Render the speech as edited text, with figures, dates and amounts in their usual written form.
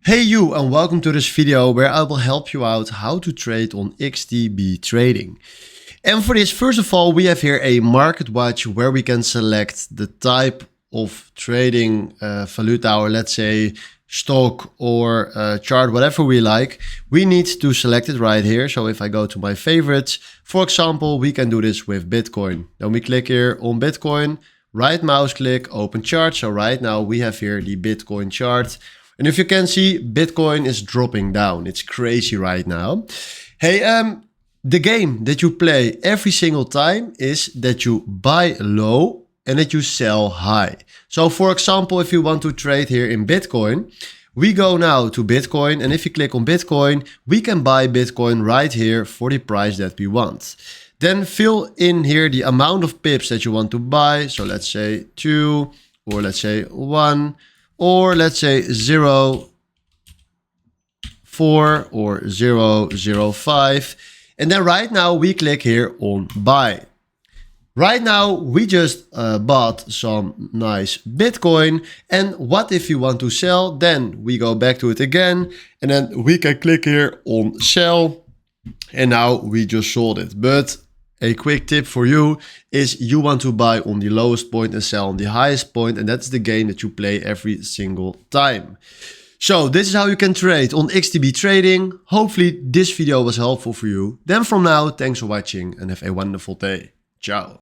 Hey you, and welcome to this video where I will help you out how to trade on XTB Trading. And for this, first of all, we have here a market watch where we can select the type of trading valuta, or let's say stock or chart, whatever we like. We need to select it right here. So if I go to my favorites, for example, we can do this with Bitcoin. Then we click here on Bitcoin, right mouse click, open chart. So right now we have here the Bitcoin chart. And if you can see, Bitcoin is dropping down. It's crazy right now. Hey, the game that you play every single time is that you buy low and that you sell high. So for example, if you want to trade here in Bitcoin, we go now to Bitcoin. And if you click on Bitcoin, we can buy Bitcoin right here for the price that we want. Then fill in here the amount of pips that you want to buy. So let's say 2, or let's say 1. Or let's say 0.4 or 0.05. And then right now we click here on buy. Right now we just bought some nice Bitcoin. And what if you want to sell? Then we go back to it again. And then we can click here on sell. And now we just sold it. But a quick tip for you is you want to buy on the lowest point and sell on the highest point, and that's the game that you play every single time. So this is how you can trade on XTB Trading. Hopefully this video was helpful for you. Then from now, thanks for watching and have a wonderful day. Ciao.